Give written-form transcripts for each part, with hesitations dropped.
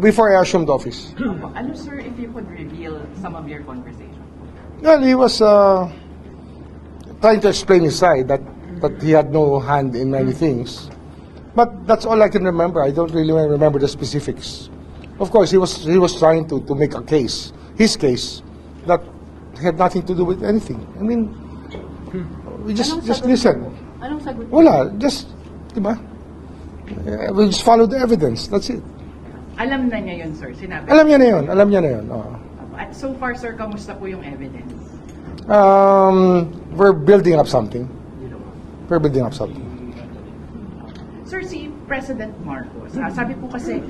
before I assumed office. Ano, sir, if you could reveal some of your conversation? Well, he was trying to explain his side that he had no hand in many things. But that's all I can remember. I don't really remember the specifics. Of course, he was trying to make a case, his case, that had nothing to do with anything. I mean, we just listen. Anong sagot? Wala, just, di ba? We just follow the evidence. That's it. Alam na niya yun, sir. Sinabi. Alam niya na yun. Alam niya na yun. At so far, sir, kamusta po yung evidence? We're building up something. We're building up something. Sir, si President Marcos, sabi po kasi,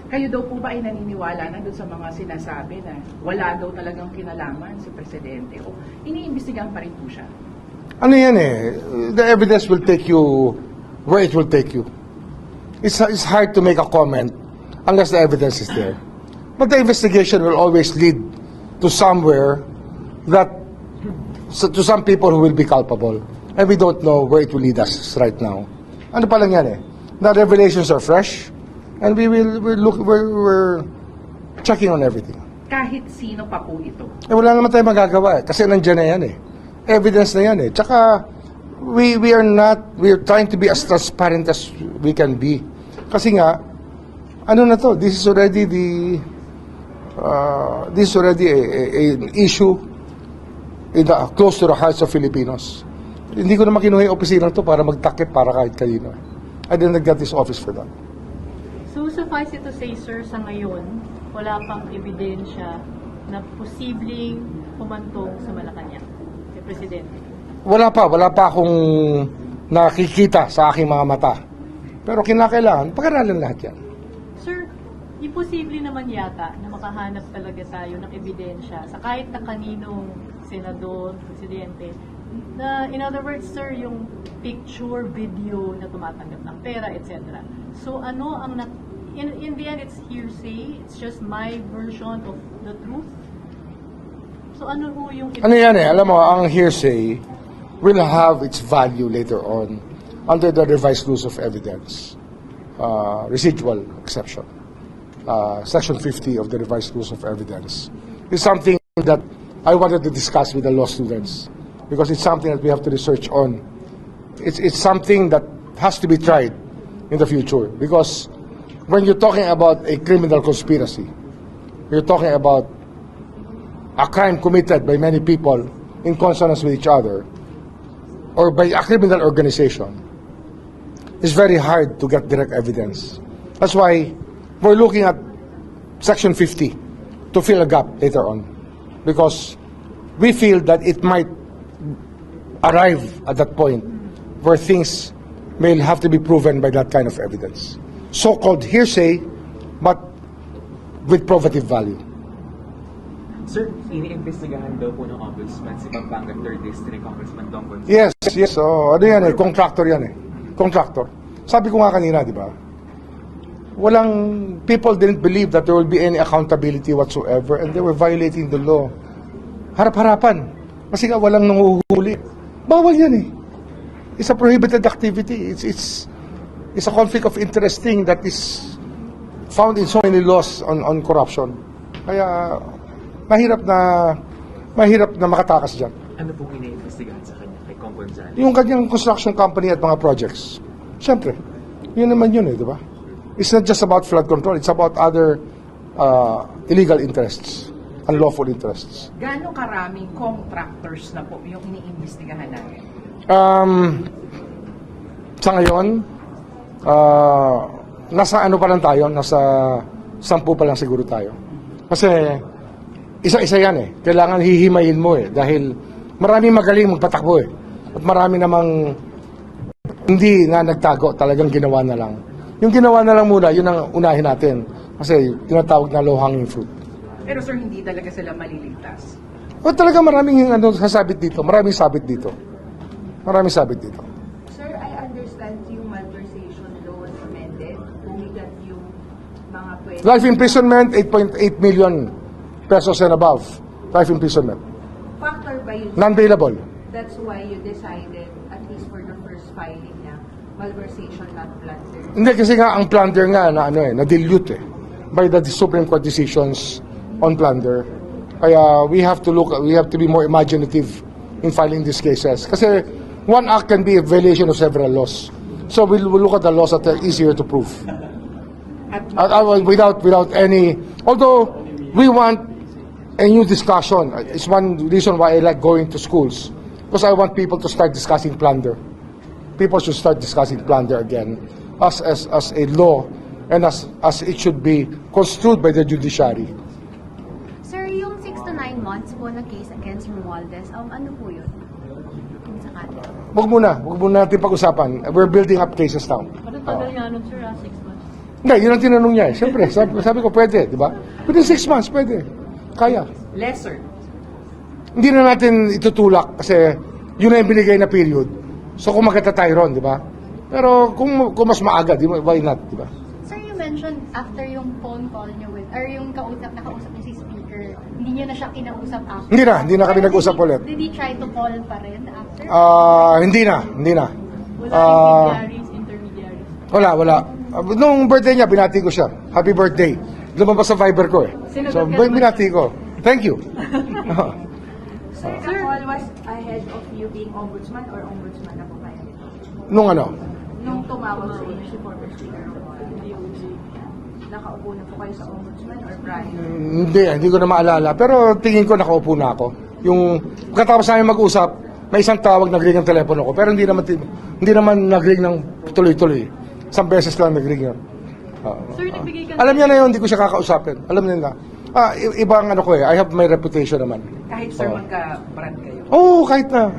kayo daw po ba ay naniniwala na doon sa mga sinasabi na wala daw talagang kinalaman si Presidente o iniimbestigahan pa rin po siya? Ano yan eh, the evidence will take you where it will take you. It's hard to make a comment unless the evidence is there. But the investigation will always lead to somewhere that, to some people who will be culpable. And we don't know where it will lead us right now. Ano pa lang yan eh, the revelations are fresh and we're checking on everything. Kahit sino pa po ito? Eh wala naman tayong magagawa eh, kasi nandiyan na yan eh. Evidence na yan eh. Tsaka, we are trying to be as transparent as we can be. Kasi nga, ano na to, this is already an issue close to the hearts of Filipinos. Hindi ko naman kinuha yung opisina to para magtakip para kahit kanino. I didn't get this office for that. So suffice it to say, sir, sa ngayon, wala pang ebidensya na posibleng humantong sa Malacanang, si Presidente? Wala pa akong nakikita sa aking mga mata. Pero kinakailangan, pag-aralan lahat yan. Sir, imposible naman yata na makahanap talaga tayo ng ebidensya sa kahit na kaninong senador, presidente, na in other words, sir, yung picture, video na tumatanggap ng pera, etc. So ano ang in the end, it's hearsay, it's just my version of the truth. So ano ho yung Ano yan eh, alam mo, ang hearsay will have its value later on under the revised rules of evidence, residual exception. Section 50 of the revised rules of evidence is something that I wanted to discuss with the law students because it's something that we have to research on. It's something that has to be tried in the future because when you're talking about a criminal conspiracy, you're talking about a crime committed by many people in consonance with each other or by a criminal organization, it's very hard to get direct evidence. That's why we're looking at Section 50 to fill a gap later on because we feel that it might arrive at that point where things may have to be proven by that kind of evidence. So-called hearsay, but with probative value. Sir, iniimbestigahan daw po ng Ombudsman si Pampanga 3rd District Congressman Dong Gonzales. Yes. So, ano yan eh, contractor yan eh. Contractor. Sabi ko nga kanina, di ba? People didn't believe that there will be any accountability whatsoever and they were violating the law. Harap-harapan. Kasi nga walang nanguhuli. Bawal yan eh. It's a prohibited activity. It's a conflict of interest thing that is found in so many laws on corruption. Kaya mahirap na makatakas dyan. Ano pong iniimbestigahan sa kanya kay Kong Gonzales? Yung kanyang construction company at mga projects. Siyempre, yun naman yun eh, di ba? It's not just about flood control, it's about other illegal interests, unlawful interests. Gaano karaming contractors na po yung iniimbestigahan natin? Sa ngayon, nasa ano pa lang tayo, nasa 10 pa lang siguro tayo. Kasi isa-isa yan eh. Kailangan hihimayin mo eh. Dahil marami magaling magpatakbo eh. At marami namang hindi na nagtago, talagang ginawa na lang. Yung ginawa na lang muna, yun ang unahin natin. Kasi tinatawag na low-hanging fruit. Pero sir, hindi talaga sila maliligtas. O talaga maraming sasabit dito. Maraming sabit dito. Maraming sabit dito. Sir, I understand yung malversation law was amended. Bumigat yung mga pwede. Life imprisonment, 8.8 million pesos and above. Life imprisonment. Factor ba yun? Non-bailable. That's why you decided, at least for the first filing na, malversation not plunder. Hindi kasi nga ang plunder nga na dilute eh. by the Supreme Court decisions on plunder. Kaya we have to be more imaginative in filing these cases. Kasi one act can be a violation of several laws. So we'll look at the laws that are easier to prove. Without any, although we want a new discussion. It's one reason why I like going to schools, because I want people to start discussing plunder. People should start discussing plunder again as a law and as it should be construed by the judiciary. Sir, yung 6 to 9 months po na case against Romualdez, ano po yun? Kung sakali. Wag muna natin pag-usapan. We're building up cases now. Parang tagal nga nun, sir, 6 months. Hindi, yun ang tinanong niya eh. Siyempre, sabi ko pwede, di ba? Within 6 months, pwede. Kaya. Lesser. Hindi na natin itutulak kasi yun na yung binigay na period. So kung magkata tayo ron, di ba? Pero kung mas maaga, why not, di ba? Sir, you mentioned after yung phone call niyo with, or yung nakausap niyo si Speaker, hindi niyo na siya kinausap after? Hindi na kami nag-usap ulit. Did he try to call pa rin after? Hindi na. Wala intermediaries. Wala. Nung birthday niya, binati ko siya. Happy birthday. Lumabas sa Viber ko eh. So, binati ko. Thank you. Sir, the call was ahead of you being ombudsman or ombudsman na po kayo? Nung ano? Nung tumawag sa inyo si former Speaker Romualdez, nakaupo na po kayo sa ombudsman or prior? Hindi ko na maalala. Pero tingin ko nakaupo na ako. Yung katapos namin mag-usap, may isang tawag nag-ring ang telepono ko. Pero hindi naman nag-ring ng tuloy-tuloy. Isang beses lang nag-ring yun. Sir, nagbigay ka Alam niya na yun, hindi ko siya kakausapin. Alam niya na. Ibang ano ko eh. I have my reputation naman. Kahit sir magka-brand kayo. Oo, kahit na.